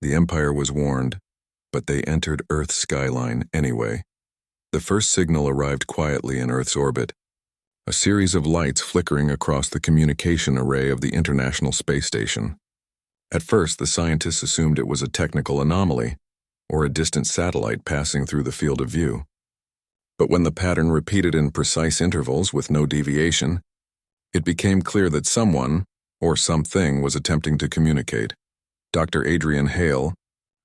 The Empire was warned, but they entered Earth's skyline anyway. The first signal arrived quietly in Earth's orbit, a series of lights flickering across the communication array of the International Space Station. At first, the scientists assumed it was a technical anomaly, or a distant satellite passing through the field of view. But when the pattern repeated in precise intervals with no deviation, it became clear that someone, or something, was attempting to communicate. Dr. Adrian Hale,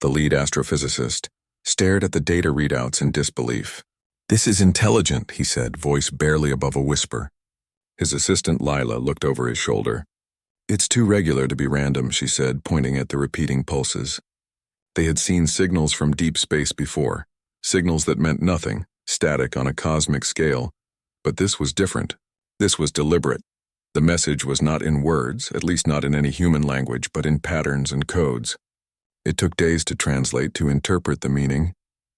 the lead astrophysicist, stared at the data readouts in disbelief. "This is intelligent," he said, voice barely above a whisper. His assistant Lila looked over his shoulder. "It's too regular to be random," she said, pointing at the repeating pulses. They had seen signals from deep space before, signals that meant nothing, static on a cosmic scale. But this was different. This was deliberate. The message was not in words, at least not in any human language, but in patterns and codes. It took days to translate, to interpret the meaning,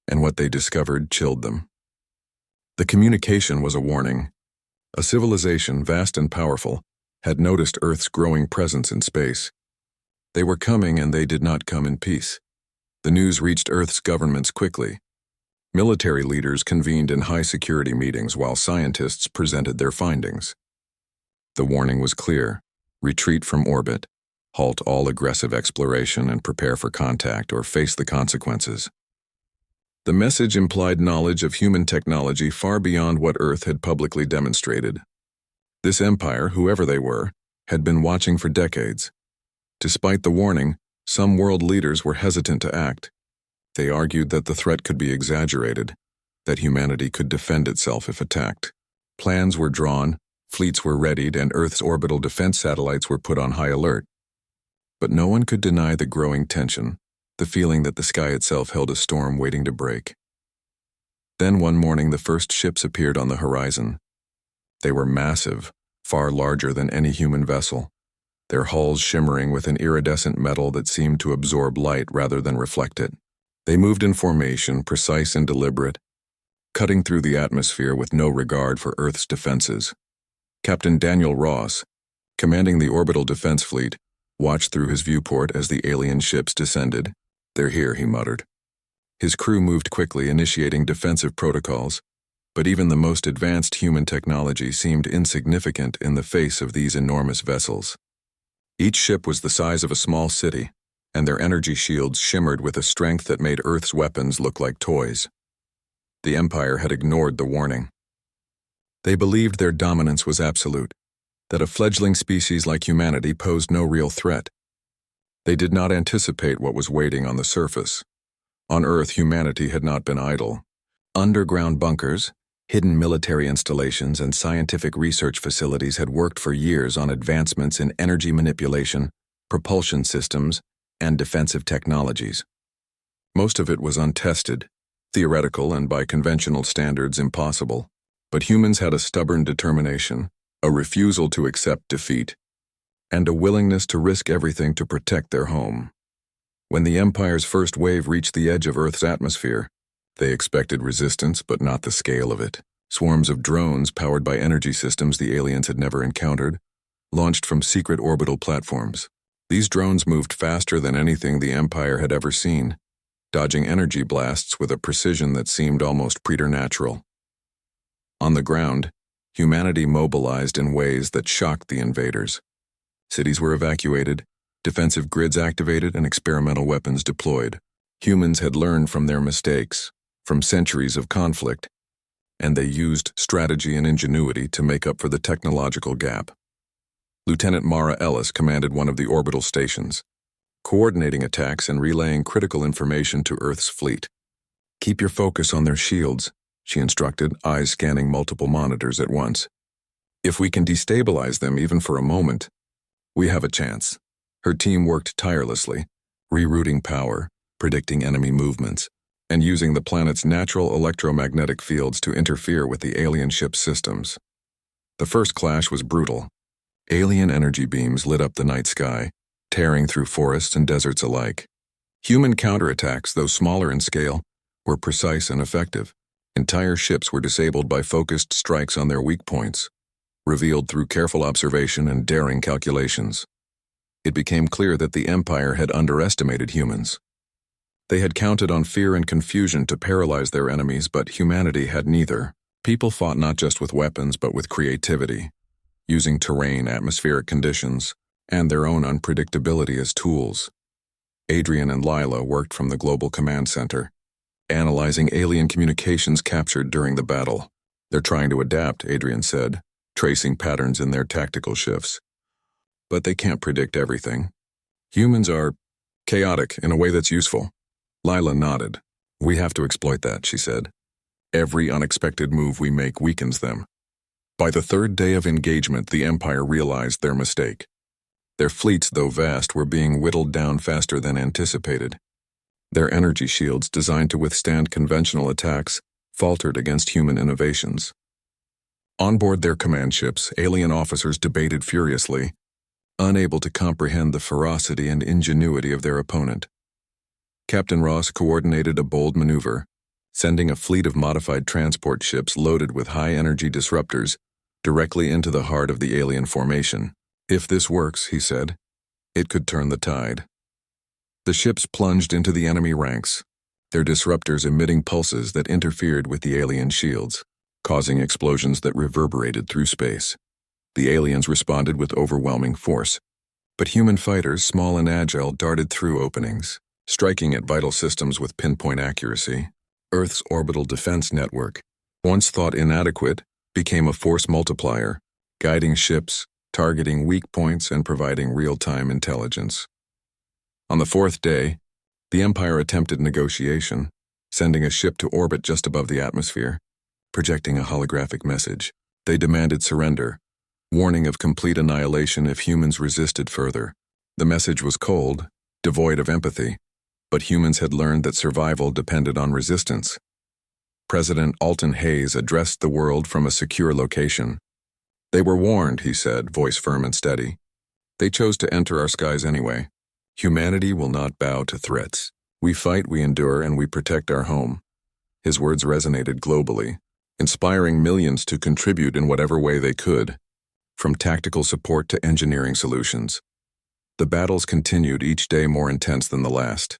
and what they discovered chilled them. The communication was a warning. A civilization, vast and powerful, had noticed Earth's growing presence in space. They were coming, and they did not come in peace. The news reached Earth's governments quickly. Military leaders convened in high-security meetings while scientists presented their findings. The warning was clear: retreat from orbit, halt all aggressive exploration, and prepare for contact or face the consequences. The message implied knowledge of human technology far beyond what Earth had publicly demonstrated. This empire, whoever they were, had been watching for decades. Despite the warning, some world leaders were hesitant to act. They argued that the threat could be exaggerated, that humanity could defend itself if attacked. Plans were drawn, fleets were readied, and Earth's orbital defense satellites were put on high alert. But no one could deny the growing tension, the feeling that the sky itself held a storm waiting to break. Then one morning the first ships appeared on the horizon. They were massive, far larger than any human vessel, their hulls shimmering with an iridescent metal that seemed to absorb light rather than reflect it. They moved in formation, precise and deliberate, cutting through the atmosphere with no regard for Earth's defenses. Captain Daniel Ross, commanding the orbital defense fleet, watched through his viewport as the alien ships descended. "They're here," he muttered. His crew moved quickly, initiating defensive protocols, but even the most advanced human technology seemed insignificant in the face of these enormous vessels. Each ship was the size of a small city, and their energy shields shimmered with a strength that made Earth's weapons look like toys. The Empire had ignored the warning. They believed their dominance was absolute, that a fledgling species like humanity posed no real threat. They did not anticipate what was waiting on the surface. On Earth, humanity had not been idle. Underground bunkers, hidden military installations, and scientific research facilities had worked for years on advancements in energy manipulation, propulsion systems, and defensive technologies. Most of it was untested, theoretical, and by conventional standards impossible. But humans had a stubborn determination, a refusal to accept defeat, and a willingness to risk everything to protect their home. When the Empire's first wave reached the edge of Earth's atmosphere, they expected resistance, but not the scale of it. Swarms of drones powered by energy systems the aliens had never encountered, launched from secret orbital platforms. These drones moved faster than anything the Empire had ever seen, dodging energy blasts with a precision that seemed almost preternatural. On the ground, humanity mobilized in ways that shocked the invaders. Cities were evacuated, defensive grids activated, and experimental weapons deployed. Humans had learned from their mistakes, from centuries of conflict, and they used strategy and ingenuity to make up for the technological gap. Lieutenant Mara Ellis commanded one of the orbital stations, coordinating attacks and relaying critical information to Earth's fleet. "Keep your focus on their shields," she instructed, eyes scanning multiple monitors at once. "If we can destabilize them even for a moment, we have a chance." Her team worked tirelessly, rerouting power, predicting enemy movements, and using the planet's natural electromagnetic fields to interfere with the alien ship's systems. The first clash was brutal. Alien energy beams lit up the night sky, tearing through forests and deserts alike. Human counterattacks, though smaller in scale, were precise and effective. Entire ships were disabled by focused strikes on their weak points, revealed through careful observation and daring calculations. It became clear that the Empire had underestimated humans. They had counted on fear and confusion to paralyze their enemies, but humanity had neither. People fought not just with weapons, but with creativity, using terrain, atmospheric conditions, and their own unpredictability as tools. Adrian and Lila worked from the Global Command Center, analyzing alien communications captured during the battle. They're trying to adapt, Adrian said, tracing patterns in their tactical shifts. But they can't predict everything. Humans are chaotic in a way that's useful. Lila nodded. We have to exploit that, she said. Every unexpected move we make weakens them. By the third day of engagement, the Empire realized their mistake. Their fleets, though vast, were being whittled down faster than anticipated. Their energy shields, designed to withstand conventional attacks, faltered against human innovations. On board their command ships, alien officers debated furiously, unable to comprehend the ferocity and ingenuity of their opponent. Captain Ross coordinated a bold maneuver, sending a fleet of modified transport ships loaded with high-energy disruptors directly into the heart of the alien formation. If this works, he said, it could turn the tide. The ships plunged into the enemy ranks, their disruptors emitting pulses that interfered with the alien shields, causing explosions that reverberated through space. The aliens responded with overwhelming force, but human fighters, small and agile, darted through openings, striking at vital systems with pinpoint accuracy. Earth's orbital defense network, once thought inadequate, became a force multiplier, guiding ships, targeting weak points, and providing real-time intelligence. On the fourth day, the Empire attempted negotiation, sending a ship to orbit just above the atmosphere, projecting a holographic message. They demanded surrender, warning of complete annihilation if humans resisted further. The message was cold, devoid of empathy, but humans had learned that survival depended on resistance. President Alton Hayes addressed the world from a secure location. They were warned, he said, voice firm and steady. They chose to enter our skies anyway. Humanity will not bow to threats. We fight, we endure, and we protect our home. His words resonated globally, inspiring millions to contribute in whatever way they could, from tactical support to engineering solutions. The battles continued, each day more intense than the last.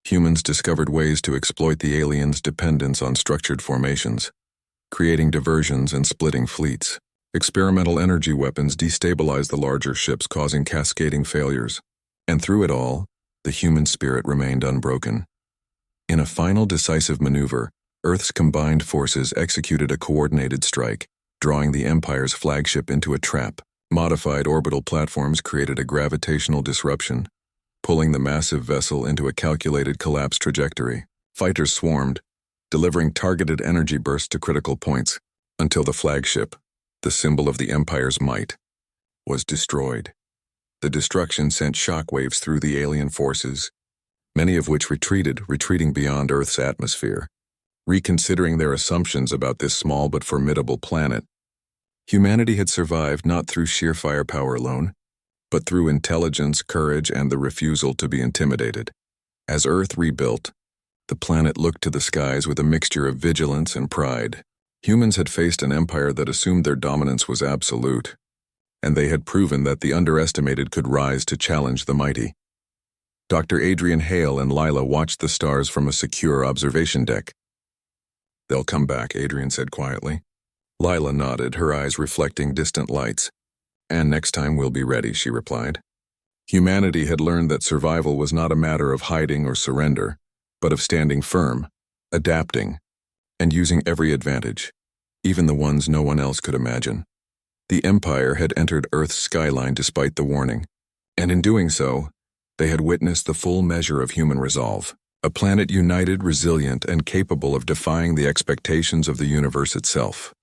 Humans discovered ways to exploit the aliens' dependence on structured formations, creating diversions and splitting fleets. Experimental energy weapons destabilized the larger ships, causing cascading failures. And through it all, the human spirit remained unbroken. In a final decisive maneuver, Earth's combined forces executed a coordinated strike, drawing the Empire's flagship into a trap. Modified orbital platforms created a gravitational disruption, pulling the massive vessel into a calculated collapse trajectory. Fighters swarmed, delivering targeted energy bursts to critical points, until the flagship, the symbol of the Empire's might, was destroyed. The destruction sent shockwaves through the alien forces, many of which retreating beyond Earth's atmosphere. Reconsidering their assumptions about this small but formidable planet, humanity had survived not through sheer firepower alone, but through intelligence, courage, and the refusal to be intimidated. As Earth rebuilt, the planet looked to the skies with a mixture of vigilance and pride. Humans had faced an empire that assumed their dominance was absolute, and they had proven that the underestimated could rise to challenge the mighty. Dr. Adrian Hale and Lila watched the stars from a secure observation deck. They'll come back, Adrian said quietly. Lila nodded, her eyes reflecting distant lights. And next time we'll be ready, she replied. Humanity had learned that survival was not a matter of hiding or surrender, but of standing firm, adapting, and using every advantage, even the ones no one else could imagine. The Empire had entered Earth's skyline despite the warning, and in doing so, they had witnessed the full measure of human resolve, a planet united, resilient, and capable of defying the expectations of the universe itself.